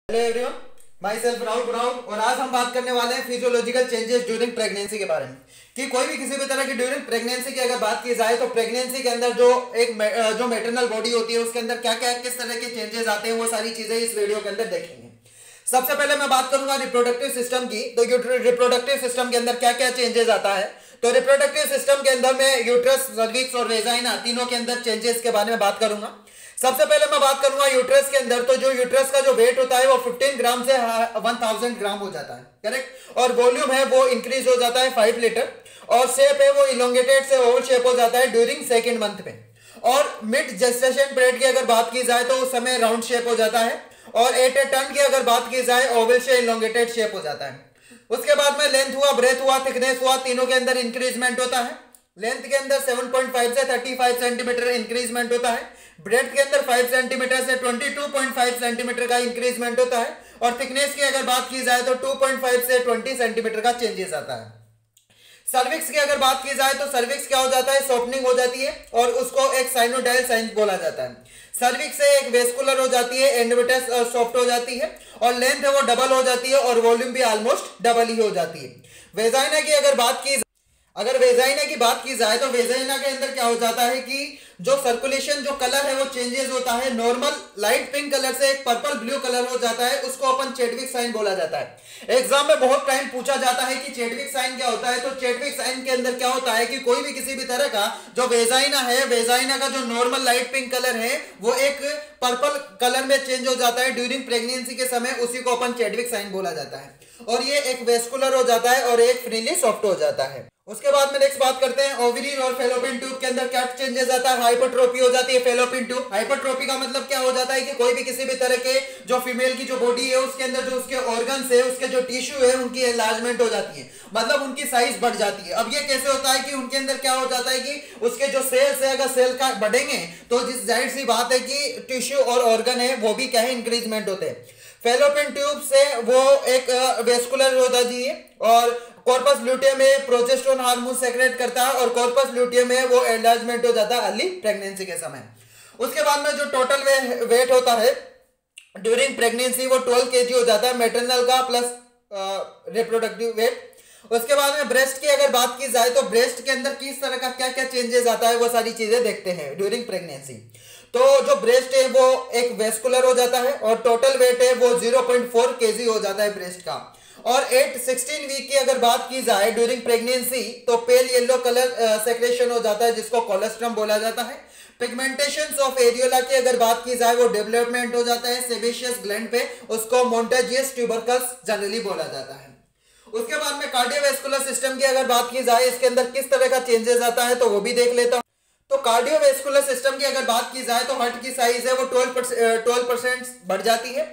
Hello everyone, my self Rahul brown और आज हम बात करने वाले हैं फिजियोलॉजिकल चेंजेस ड्यूरिंग प्रेगनेंसी के बारे में कि कोई भी किसी भी तरह की ड्यूरिंग प्रेगनेंसी की अगर बात की जाए तो प्रेगनेंसी के अंदर जो मैटरनल बॉडी होती है उसके अंदर क्या क्या किस तरह के चेंजेस आते हैं वो सारी चीजें इस वीडियो के अंदर देखेंगे। सबसे पहले मैं बात करूंगा रिप्रोडक्टिव सिस्टम की। तो रिप्रोडक्टिव सिस्टम के अंदर क्या क्या चेंजेस आता है। तो रिप्रोडक्टिव सिस्टम के अंदर मैं यूट्रस, सर्विक्स और वेजाइना तीनों के अंदर चेंजेस के बारे में बात करूंगा। सबसे पहले मैं बात करूंगा यूट्रस के अंदर। तो जो यूट्रस का जो वेट होता है वो 15 ग्राम से 1000 ग्राम हो जाता है, करेक्ट। और वॉल्यूम है वो इंक्रीज हो जाता है 5 लीटर और शेप है वो इलोंगेटेड से ओवल शेप हो जाता है ड्यूरिंग सेकेंड मंथ में। और मिड जेस्टेशन पीरियड की अगर बात की जाए तो उस समय राउंड शेप हो जाता है और एट ए टर्न की अगर बात की जाए ओवल से इलोंगेटेड शेप हो जाता है। उसके बाद में लेंथ हुआ, ब्रेथ हुआ, थिकनेस हुआ, तीनों के अंदर इंक्रीजमेंट होता है। लेंथ के अंदर 7.5 से 35 सेंटीमीटर इंक्रीजमेंट होता है। ब्रेथ के अंदर 5 सेंटीमीटर से 22.5 सेंटीमीटर का इंक्रीजमेंट होता है। और थिकनेस की अगर बात की जाए तो 2.5 से 20 सेंटीमीटर का चेंजेस आता है। सर्विक्स की अगर बात की जाए तो सर्विक्स क्या हो जाता है, सॉफ्टनिंग हो जाती है और उसको एक साइनोडाइल साइन बोला जाता है। सर्विक्स से एक वेस्कुलर हो जाती है, एंडोमेट्रियस सॉफ्ट हो जाती है और लेंथ है वो डबल हो जाती है और वॉल्यूम भी ऑलमोस्ट डबल ही हो जाती है। वेजाइना की अगर बात की जाए तो वेजाइना के अंदर क्या हो जाता है कि जो सर्कुलेशन, जो कलर है वो चेंजेस होता है। नॉर्मल लाइट पिंक कलर से एक पर्पल ब्लू कलर हो जाता है, उसको अपन चेडविक साइन बोला जाता है। एग्जाम में बहुत टाइम पूछा जाता है कि चेडविक साइन क्या होता है। तो चेडविक साइन के अंदर क्या होता है कि कोई भी किसी भी तरह का जो वेजाइना है, वेजाइना का जो नॉर्मल लाइट पिंक कलर है वो एक पर्पल कलर में चेंज हो जाता है ड्यूरिंग प्रेगनेंसी के समय, उसी को अपन चेडविक साइन बोला जाता है। और ये एक वेस्कुलर हो जाता है और एक फ्रीली सॉफ्ट हो जाता है। उसके बाद में नेक्स्ट बात करते हैं ओवरी और फेलोपियन ट्यूब के अंदर क्या चेंजेस आता है। हाइपरट्रोफी हो जाती है फेलोपियन ट्यूब। हाइपरट्रोफी का मतलब क्या हो जाता है कि कोई भी किसी भी तरह के जो फीमेल की जो बॉडी है उसके अंदर जो उसके ऑर्गन्स है, उसके जो टिश्यू है, उनकी एनलार्जमेंट हो जाती है, मतलब उनकी साइज बढ़ जाती है। अब ये कैसे होता है कि उनके अंदर क्या हो जाता है कि उसके जो सेल्स है अगर सेल का बढ़ेंगे तो जिस जाहिर सी बात है कि टिश्यू और ऑर्गन है वो भी क्या है, इंक्रीजमेंट होते हैं। फेलोपियन ट्यूब से वो एक वेस्कुलर होता है और कॉर्पस ल्यूटियम में प्रोजेस्टेरोन हार्मोन सेक्रेट करता है और कॉर्पस ल्यूटियम में वो एनलार्जमेंट हो जाता है अर्ली प्रेगनेंसी के समय। उसके बाद में जो टोटल वेट होता है ड्यूरिंग प्रेगनेंसी वो 12 केजी हो जाता है मैटरनल का प्लस रिप्रोडक्टिव वेट। उसके बाद में ब्रेस्ट की अगर बात की जाए तो ब्रेस्ट के अंदर किस तरह का क्या क्या चेंजेस आता है वो सारी चीजें देखते हैं ड्यूरिंग प्रेगनेंसी। तो जो ब्रेस्ट है वो एक वेस्कुलर हो जाता है और टोटल वेट है वो 0.4 केजी हो जाता है ब्रेस्ट का। और 8-16 वीक की अगर बात की जाए ड्यूरिंग प्रेगनेंसी तो पेल येलो कलर सेक्रेशन हो जाता है जिसको कोलेस्ट्रम बोला जाता है। पिगमेंटेशन ऑफ एरियोला की अगर बात की जाए वो डेवलपमेंट हो जाता है सेबेशियस ग्लैंड पे, उसको मोंटाजियस ट्यूबरकल्स जनरली बोला जाता है। उसके बाद में कार्डियोवैस्कुलर सिस्टम की अगर बात की जाए इसके अंदर किस तरह का चेंजेस आता है तो वो भी देख लेता हूं। तो कार्डियोवैस्कुलर सिस्टम की अगर बात की जाए तो हार्ट की साइज है वो 12% बढ़ जाती है।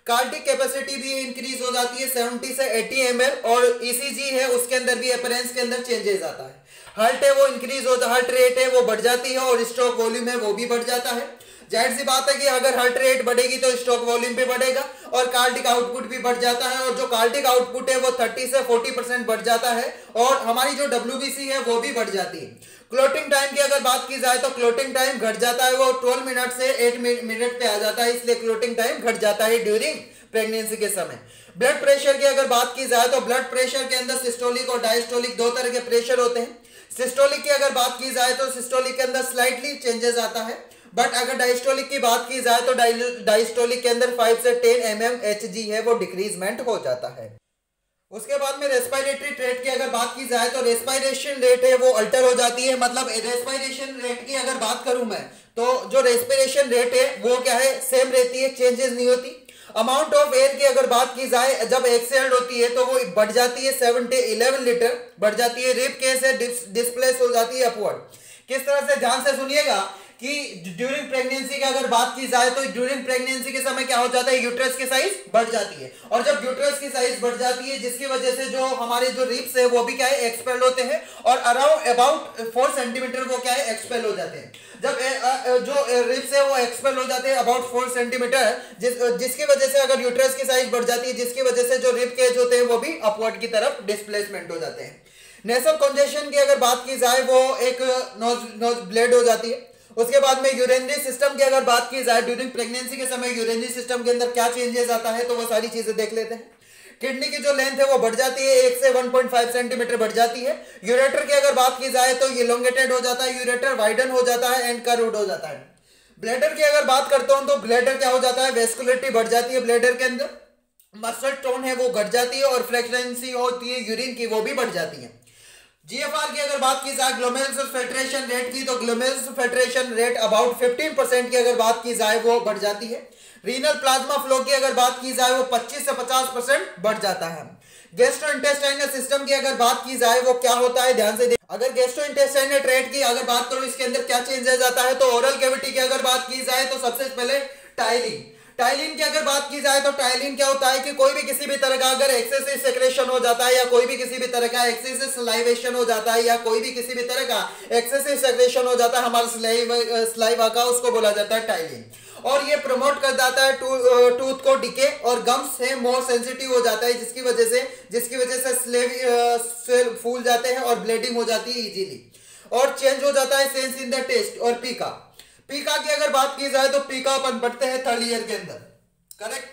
कार्डिक कैपेसिटी भी इंक्रीज हो जाती है 70 से 80 ml और ईसीजी है उसके अंदर भी अपीयरेंस के अंदर चेंजेस आता है। हार्ट है वो इंक्रीज होता है, हार्ट रेट है वो बढ़ जाती है और स्ट्रोक वॉल्यूम है वो भी बढ़ जाता है। जाहिर सी बात है कि अगर हार्ट रेट बढ़ेगी तो स्ट्रोक वॉल्यूम भी बढ़ेगा और कार्डिक आउटपुट भी बढ़ जाता है और जो कार्डिक आउटपुट है वो 30 से 40% बढ़ जाता है और हमारी जो डब्ल्यूबीसी है वो भी बढ़ जाती है। क्लोटिंग टाइम की अगर बात की जाए तो क्लोटिंग टाइम घट जाता है, वो 12 मिनट से 8 मिनट पे आ जाता है, इसलिए क्लोटिंग टाइम घट जाता है ड्यूरिंग प्रेगनेंसी के समय। ब्लड प्रेशर की अगर बात की जाए तो ब्लड प्रेशर के अंदर सिस्टोलिक और डायस्टोलिक दो तरह के प्रेशर होते हैं। सिस्टोलिक की अगर बात की जाए तो सिस्टोलिक के अंदर स्लाइटली चेंजेस आता है, बट अगर डायस्टोलिक की बात की जाए तो डायस्टोलिक के अंदर 5 से 10 mmHg है वो डिक्रीजमेंट हो जाता है। उसके बाद में रेस्पिरेटरी रेट की अगर बात की जाए तो रेस्पिरेशन रेट है वो अल्टर हो जाती है। मतलब रेस्पिरेशन रेट की अगर बात करूं मैं तो जो रेस्पिरेशन रेट है वो क्या है, सेम रहती है, चेंजेस नहीं होती। अमाउंट ऑफ एयर की अगर बात की जाए जब एक्सहेल्ड होती है तो वो बढ़ जाती है 7 से 11 लीटर बढ़ जाती है। रिप केस है डिस्प्लेस हो जाती है अपवर्ड। किस तरह से, ध्यान से सुनिएगा कि ड्यूरिंग प्रेगनेंसी की अगर बात की जाए तो ड्यूरिंग प्रेगनेंसी के समय क्या हो जाता है, यूट्रस की साइज बढ़ जाती है और जब यूट्रस की साइज बढ़ जाती है जिसकी वजह से जो हमारे जो रिप्स है वो भी क्या है, एक्सपेल होते हैं और अबाउट 4 सेंटीमीटर वो क्या है, एक्सपेल हो जाते हैं। जब जो रिप्स है वो एक्सपेल हो जाते हैं अबाउट 4 सेंटीमीटर, जिसकी वजह से अगर यूट्रस की साइज बढ़ जाती है जिसकी वजह से जो रिप केज होते हैं वो भी अपवर्ड की तरफ डिस्प्लेसमेंट हो जाते हैं। नेसल कंजेशन की अगर बात की जाए वो एक नोज ब्लेड हो जाती है। उसके बाद में यूरिनरी सिस्टम की अगर बात की जाए, ड्यूरिंग प्रेगनेंसी के समय यूरिनरी सिस्टम के अंदर क्या चेंजेस आता है, तो वो सारी चीजें देख लेते हैं। किडनी की जो लेंथ है वो बढ़ जाती है, 1 से 1.5 सेंटीमीटर बढ़ जाती है। यूरेटर की अगर बात की जाए तो इलोंगेटेड हो जाता है, यूरेटर वाइडन हो जाता है एंड कर्व्ड हो जाता है। ब्लैडर की अगर बात करता हूं तो ब्लैडर क्या हो जाता है, वेस्कुलरिटी बढ़ जाती है ब्लैडर के अंदर, मसल टोन है वो घट जाती है और फ्रिक्वेंसी होती है यूरिन की वो भी बढ़ जाती है। जीएफआर की अगर बात की जाए, ग्लोमेरुलर फिल्ट्रेशन रेट की, तो ग्लोमेरुलर फिल्ट्रेशन रेट अबाउट 15% की अगर बात की जाए वो बढ़ जाती है। रीनल प्लाज्मा फ्लो की अगर बात की जाए वो 25 से 50% बढ़ जाता है। गैस्ट्रोइंटेस्टाइनल सिस्टम की अगर बात की जाए वो क्या होता है, ध्यान से अगर गैस्ट्रोइंटेस्टाइनल ट्रैक्ट की अगर बात करूं इसके अंदर क्या चेंजेस आता है, तो ओरल कैविटी की अगर बात की जाए तो सबसे पहले टाइलिन। टाइलिन की अगर बात की जाए तो टाइलिन क्या होता है कि कोई भी किसी भी तरह का अगर एक्सेसिव सेक्रेशन हो जाता है या कोई भी किसी भी तरह का एक्सेसिव सलाइवेशन हो जाता है या कोई भी किसी भी तरह का एक्सेसिव सेक्रेशन हो जाता है हमारे स्लाइवा का, उसको बोला जाता है टाइलिन। और ये प्रमोट कर जाता है टूथ को डिके और गम्स है मोर सेंसिटिव हो जाता है, जिसकी वजह से स्लेव फूल जाते हैं और ब्लीडिंग हो जाती है इजीली। और चेंज हो जाता है सेंस इन द टेस्ट। और पीका की अगर बात की जाए तो पीकापन बढ़ते हैं थर्ड ईयर के अंदर, करेक्ट।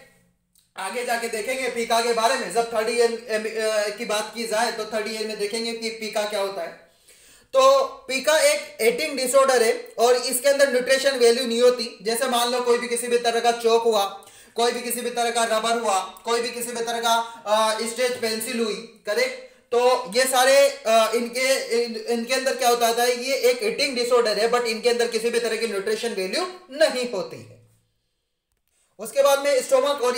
आगे जाके देखेंगे पीका के बारे में, जब थर्ड ईयर की बात की जाए तो थर्ड ईयर में देखेंगे कि पीका क्या होता है। तो पीका एक ईटिंग डिसऑर्डर है और इसके अंदर न्यूट्रिशन वैल्यू नहीं होती। जैसे मान लो कोई भी किसी भी तरह का चौक हुआ, कोई भी किसी भी तरह का रबर हुआ, कोई भी किसी भी तरह का स्टेज पेंसिल हुई, करेक्ट। तो ये सारे इनके अंदर क्या होता है, ये एक ईटिंग डिसऑर्डर है बट इनके अंदर किसी भी तरह की न्यूट्रिशन वैल्यू नहीं होती है। उसके बाद में स्टोमक और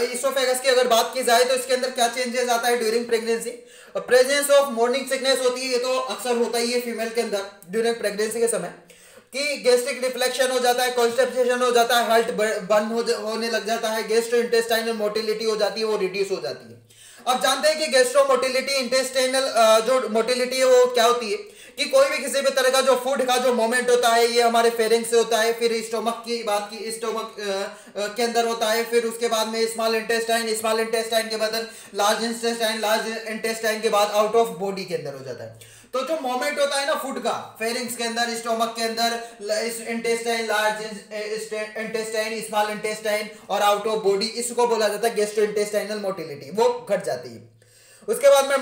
इसोफेगस की अगर बात की जाए तो इसके अंदर क्या चेंजेस आता है during pregnancy. Presence of morning sickness होती है, ये तो अक्सर होता ही है फीमेल के अंदर ड्यूरिंग प्रेगनेंसी के समय, कि गैस्ट्रिक रिफ्लेक्शन हो जाता है, कॉन्स्टिपेशन हो जाता है, हार्ट बंद होने लग जाता है, गैस्ट्रोइंटेस्टाइनल मोटिलिटी हो जाती है, वो रिड्यूस हो जाती है। अब जानते हैं कि गैस्ट्रो मोटिलिटी इंटेस्टाइनल जो मोटिलिटी है वो क्या होती है, कि कोई भी किसी भी तरह का जो फूड का जो मोमेंट होता है ये हमारे फेरिंग से होता है, फिर स्टोमक की बात की स्टोमक के अंदर होता है, फिर उसके बाद में स्मॉल इंटेस्टाइन के बाद लार्ज इंटेस्टाइन के बाद आउट ऑफ बॉडी के अंदर हो जाता है। तो जो मोमेंट होता है ना फूड का, फेरिंग्स के अंदर, स्टोमक के अंदर, intestine, large intestine, small intestine और आउट ऑफ बॉडी, इसको बोला जाता है गैस्ट्रोइंटेस्टाइनल मोटिलिटी, वो घट जाती है। उसके बाद में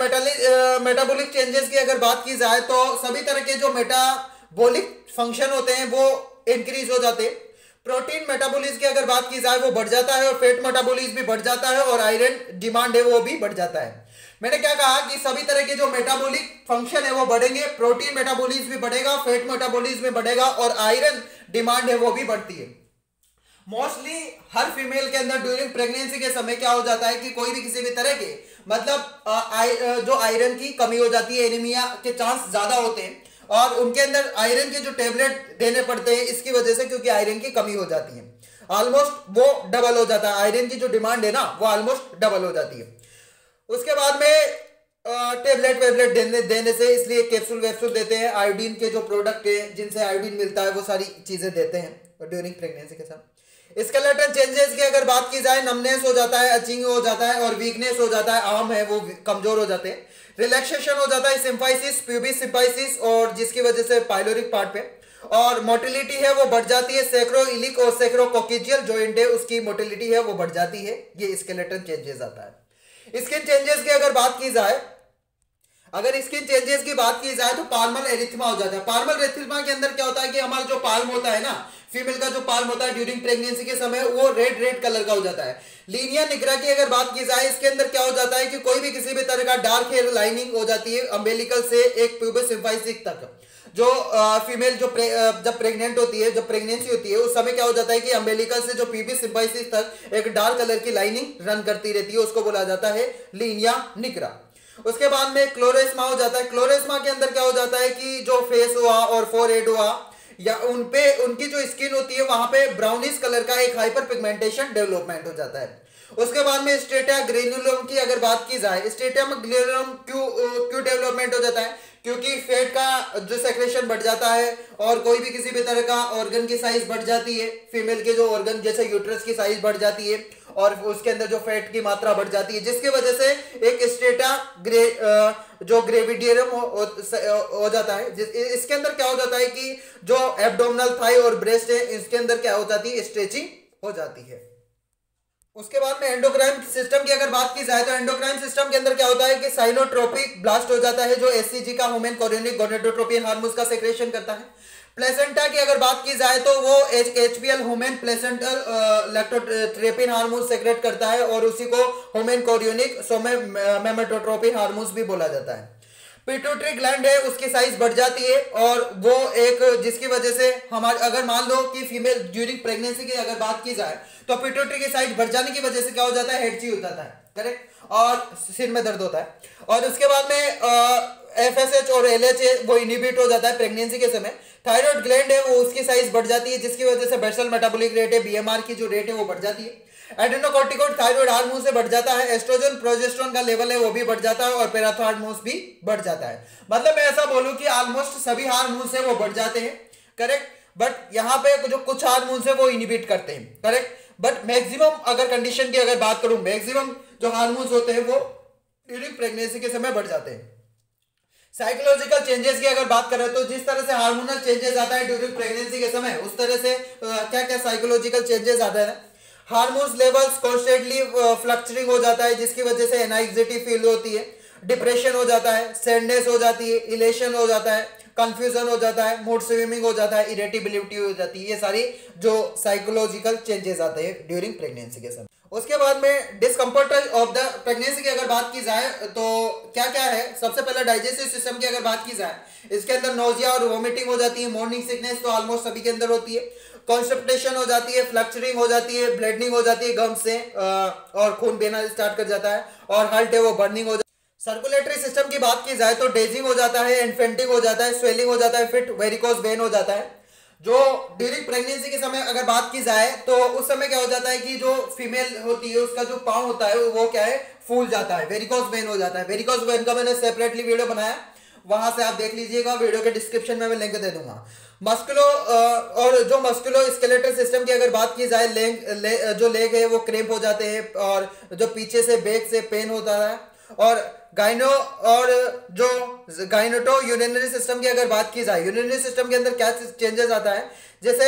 मेटाबॉलिक चेंजेस की अगर बात की जाए तो सभी तरह के जो मेटाबॉलिक फंक्शन होते हैं वो इंक्रीज हो जाते हैं। प्रोटीन मेटाबॉलिज्म की अगर बात की जाए वो बढ़ जाता है और फैट मेटाबॉलिज्म भी बढ़ जाता है और आयरन डिमांड है वो भी बढ़ जाता है। मैंने क्या कहा कि सभी तरह के जो मेटाबॉलिक फंक्शन है वो बढ़ेंगे, प्रोटीन मेटाबॉलिज्म भी बढ़ेगा, फैट मेटाबॉलिज्म भी बढ़ेगा और आयरन डिमांड है वो भी बढ़ती है। मोस्टली हर फीमेल के अंदर ड्यूरिंग प्रेगनेंसी के समय क्या हो जाता है कि कोई भी किसी भी तरह के मतलब जो आयरन की कमी हो जाती है, एनीमिया के चांस ज्यादा होते हैं और उनके अंदर आयरन के जो टेबलेट देने पड़ते हैं इसकी वजह से, क्योंकि आयरन की कमी हो जाती है, ऑलमोस्ट वो डबल हो जाता है, आयरन की जो डिमांड है ना वो ऑलमोस्ट डबल हो जाती है। उसके बाद में टेबलेट देने से, इसलिए कैप्सूल वैप्सूल देते हैं, आयोडीन के जो प्रोडक्ट है जिनसे आयोडीन मिलता है वो सारी चीजें देते हैं ड्यूरिंग प्रेगनेंसी के साथ। स्केलेटल चेंजेस की अगर बात की जाए, नमनेस हो जाता है, अचिंग हो जाता है और वीकनेस हो जाता है, आर्म है वो कमजोर हो जाते हैं, रिलैक्सेशन हो जाता है, सिम्फाइसिस, प्यूबिस सिम्फाइसिस और जिसकी वजह से पाइलोरिक पार्ट पे, और मोटिलिटी है वो बढ़ जाती है, सेक्रोइलिक और सेक्रोकोकिजियल जॉइंट है उसकी मोटिलिटी है वो बढ़ जाती है, ये स्केलेटल चेंजेस आता है। स्किन चेंजेस की अगर बात की जाए, अगर स्किन चेंजेस की बात की जाए तो पाल्मल एरिथमा हो जाता है। पाल्मल एरिथमा के अंदर क्या होता है कि हमारा जो पाल्म होता है ना, फीमेल का जो पाल्म होता है ड्यूरिंग प्रेगनेंसी के समय वो रेड कलर का हो जाता है। लीनिया निग्रा की अगर बात की जाए, इसके अंदर क्या हो जाता है कि कोई भी किसी भी तरह का डार्क हेयर लाइनिंग हो जाती है अम्बेलिकल से एक प्यूबिस सिम्फाइसिस तक। जो फीमेल जो जब प्रेग्नेंट होती है, जब प्रेगनेंसी होती है उस समय क्या हो जाता है कि अम्बेलिकल से जो प्यूबिस सिम्फाइसिस तक एक डार्क कलर की लाइनिंग रन करती रहती है, उसको बोला जाता है लीनिया निग्रा। उसके बाद में क्लोरेस्मा हो जाता है। क्लोरेस्मा के अंदर क्या हो जाता है कि जो फेस हुआ और फोरहेड हुआ या उनकी जो स्किन होती है वहां पे ब्राउनिश कलर का एक हाइपर पिगमेंटेशन डेवलपमेंट हो जाता है। उसके बाद में स्टेटा ग्रेनुलम की अगर बात की जाए, स्टेटा ग्रेनुलम क्यों डेवलपमेंट हो जाता है, क्योंकि फैट का जो सेक्रेशन बढ़ जाता है और कोई भी किसी भी तरह का ऑर्गन की साइज बढ़ जाती है, फीमेल के जो ऑर्गन जैसे यूट्रस की साइज बढ़ जाती है और उसके अंदर जो फैट की मात्रा बढ़ जाती है, जिसकी वजह से एक स्टेटा जो ग्रेविडियम हो जाता है। इसके अंदर क्या हो जाता है कि जो एब्डोमिनल थाई और ब्रेस्ट है इसके अंदर क्या हो जाती है, स्ट्रेचिंग हो जाती है। उसके बाद में एंडोक्राइन सिस्टम की अगर बात की जाए तो एंडोक्राइन सिस्टम के अंदर क्या होता है कि साइनोट्रोपिक ब्लास्ट हो जाता है जो एससीजी का ह्यूमन कोरियोनिक गोनेडोट्रोपिन हार्मोन्स का सेक्रेशन करता है। प्लेसेंटा की अगर बात की जाए तो वो HPL human placental lactotropin hormone secrete करता है और उसी को ह्यूमन कोरियोनिक सोमेमेटोट्रोपिन हार्मोन्स भी बोला जाता है। पिट्यूटरी ग्लैंड है उसकी साइज बढ़ जाती है और वो एक जिसकी वजह से हमारे अगर मान लो कि फीमेल ड्यूरिंग प्रेगनेंसी की अगर बात की जाए तो पिट्यूटरी की साइज बढ़ जाने की वजह से क्या हो जाता है, हेडची हो जाता है, करेक्ट, और सिर में दर्द होता है। और उसके बाद में एफएसएच और एलएचए वो इनहिबिट हो जाता है प्रेगनेंसी के समय। थायराइड ग्लैंड है वो उसकी साइज बढ़ जाती है जिसकी वजह से बेसल मेटाबॉलिक रेट है, बीएमआर की जो रेट है वो बढ़ जाती है। एड्रेनोकॉर्टिकॉइड थायराइड हार्मोन से बढ़ जाता है, एस्ट्रोजन प्रोजेस्टेरोन का लेवल है वो भी बढ़ जाता है और पैराथायरॉयड भी बढ़ जाता है। मतलब मैं ऐसा बोलूं कि ऑलमोस्ट सभी हार्मोन है वो बढ़ जाते हैं, करेक्ट, बट यहाँ पे जो कुछ हार्मोन है वो इनहिबिट करते हैं, करेक्ट, बट मैक्सिमम अगर कंडीशन की अगर बात करूं मैक्सिमम जो हार्मोन्स होते हैं वो ड्यूरिंग प्रेगनेंसी के समय बढ़ जाते हैं। साइकोलॉजिकल चेंजेस की अगर बात करें तो जिस तरह से हार्मोनल चेंजेस आता है ड्यूरिंग प्रेगनेंसी के समय उस तरह से क्या क्या साइकोलॉजिकल चेंजेस आता है। हार्मोन्स लेवल्स कॉन्स्टेंटली फ्लक्चुएटिंग हो जाता है जिसकी वजह से एंजाइटी फील होती है, डिप्रेशन हो जाता है, सैडनेस हो जाती है, इलेशन हो जाता है, कंफ्यूजन हो जाता है, मूड स्विंगिंग हो जाता है, इरिटेबिलिटी हो जाती है। ये सारी जो साइकोलॉजिकल चेंजेस आते हैं ड्यूरिंग प्रेगनेंसी के समय। उसके बाद में डिस्कम्फर्ट ऑफ द प्रेगनेंसी की अगर बात की जाए तो क्या क्या है, सबसे पहले डाइजेस्टिव सिस्टम की अगर बात की जाए इसके अंदर नोजिया और वोमिटिंग हो जाती है, मॉर्निंग सिकनेस तो ऑलमोस्ट सभी के अंदर होती है, कॉन्स्टिपेशन हो जाती है, फ्लक्चरिंग हो जाती है, ब्लीडिंग हो जाती है गम्स से और खून बहना स्टार्ट कर जाता है और हार्ट है वो बर्निंग हो जाती है। सर्कुलेटरी सिस्टम की बात की जाए तो डेजिंग हो जाता है, इन्फेंटिंग हो जाता है, स्वेलिंग हो जाता है, फिट वेरिकोज वेन हो जाता है। जो ड्यूरिंग प्रेगनेंसी के समय अगर बात की जाए तो उस समय क्या हो जाता है कि जो फीमेल होती है उसका जो पाँव होता है वो क्या है, फूल जाता है, वेरिकोज वेन हो जाता है। वेरिकोज वेन का मैंने सेपरेटली वीडियो बनाया, वहां से आप देख लीजिएगा, वीडियो के डिस्क्रिप्शन में मैं लिंक दे दूंगा। मस्कुलो और जो मस्कुलो स्केलेटल सिस्टम की अगर बात की जाए जो लेग है वो क्रैम्प हो जाते हैं और जो पीछे से बैक से पेन होता है। और गाइनो और जो गाइनोटो यूरिनरी सिस्टम की अगर बात की जाए यूरिनरी सिस्टम के अंदर क्या चेंजेस आता है, जैसे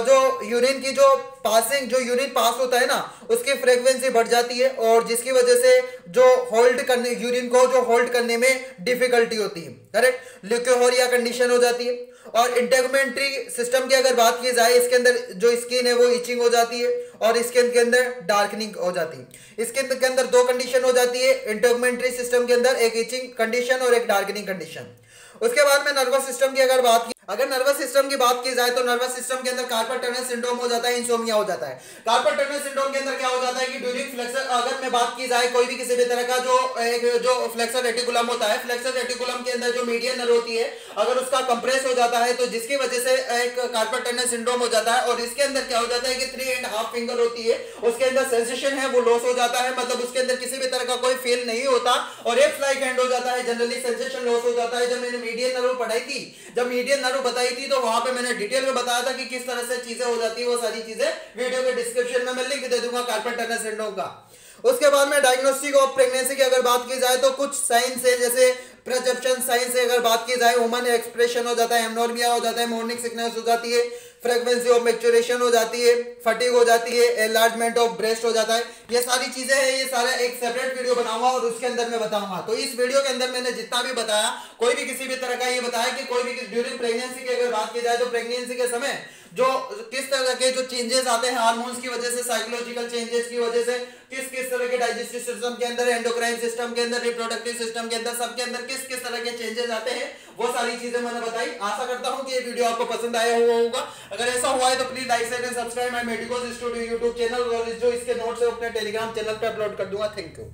जो यूरिन की जो पासिंग जो यूरिन पास होता है ना उसकी फ्रीक्वेंसी बढ़ जाती है और जिसकी वजह से जो होल्ड करने यूरिन को जो होल्ड करने में डिफिकल्टी होती है, करेक्ट, ल्यूकोहोरिया कंडीशन हो जाती है। और इंटेगुमेंट्री सिस्टम की अगर बात की जाए इसके अंदर जो स्किन है वो इचिंग हो जाती है और स्किन के अंदर डार्कनिंग हो जाती है। स्किन के अंदर दो कंडीशन हो जाती है इंटेगुमेंट्री सिस्टम के अंदर, एक इचिंग कंडीशन और एक डार्कनिंग कंडीशन। उसके बाद में नर्वस सिस्टम की अगर नर्वस सिस्टम की बात की जाए तो नर्वस सिस्टम के अंदर कार्पल टनल सिंड्रोम हो जाता है, इंसोम्निया हो जाता है। कार्पल टनल सिंड्रोम के अंदर क्या हो जाता है कि ड्यूरिंग फ्लेक्सर अगर मैं बात की जाए कोई भी किसी भी तरह का जो फ्लेक्सर रेटिकुलम होता है, फ्लेक्सर रेटिकुलम के अंदर जो मीडियन नर्व होती है अगर उसका कंप्रेस हो जाता है तो जिसकी वजह से एक कार्पल टनल सिंड्रोम हो जाता है। और इसके अंदर क्या हो जाता है कि 3.5 फिंगर होती है उसके अंदर सेंसेशन है वो लॉस हो जाता है, मतलब उसके अंदर किसी भी तरह का कोई फील नहीं होता और एप्स लाइक हैंड हो जाता है, जनरली सेंसेशन लॉस हो जाता है। जब मैंने मीडियन नर्व पढ़ाई थी, जब मीडियन नर्व बताई थी तो वहां पे मैंने डिटेल में बताया था कि किस तरह से चीजें हो जाती है, वो सारी चीजें वीडियो के डिस्क्रिप्शन में मैं लिंक दे दूंगा कार्पल टनल सिंड्रोम का। उसके बाद में डायग्नोस्टिक ऑफ प्रेगनेंसी की अगर बात की जाए तो कुछ साइंस है, जैसे प्रेजेप्शन साइंस से अगर बात की जाए वुमन एक्सप्रेशन हो जाता है, एमनोर्मिया हो जाता है, मॉर्निंग सिकनेस हो जाती है, फ्रीक्वेंसी ऑफ मैच्योरेशन हो जाती है, फटीग हो जाती है, एनलार्जमेंट ऑफ ब्रेस्ट हो जाता है। ये सारी चीजें हैं, ये सारा एक सेपरेट वीडियो बनाऊंगा और उसके अंदर मैं बताऊंगा। तो इस वीडियो के अंदर मैंने जितना भी बताया कोई भी किसी भी तरह का ये बताया कि कोई भी ड्यूरिंग प्रेगनेंसी की अगर बात की जाए तो प्रेगनेंसी के समय जो किस तरह के जो चेंजेस आते हैं हार्मोन्स की वजह से, साइकोलॉजिकल चेंजेस की वजह से, किस तरह के डाइजेस्टिव सिस्टम के अंदर, एंडोक्राइन सिस्टम के अंदर, रिप्रोडक्टिव सिस्टम के अंदर, सबके अंदर किस तरह के चेंजेस आते हैं, वो सारी चीजें मैंने बताई। आशा करता हूं कि ये वीडियो आपको पसंद आया होगा। अगर ऐसा हुआ है तो please like share and subscribe my medicos studio YouTube channel और जो इसके नोट्स है अपने टेलीग्राम चैनल पे अपलोड कर दूंगा। Thank you.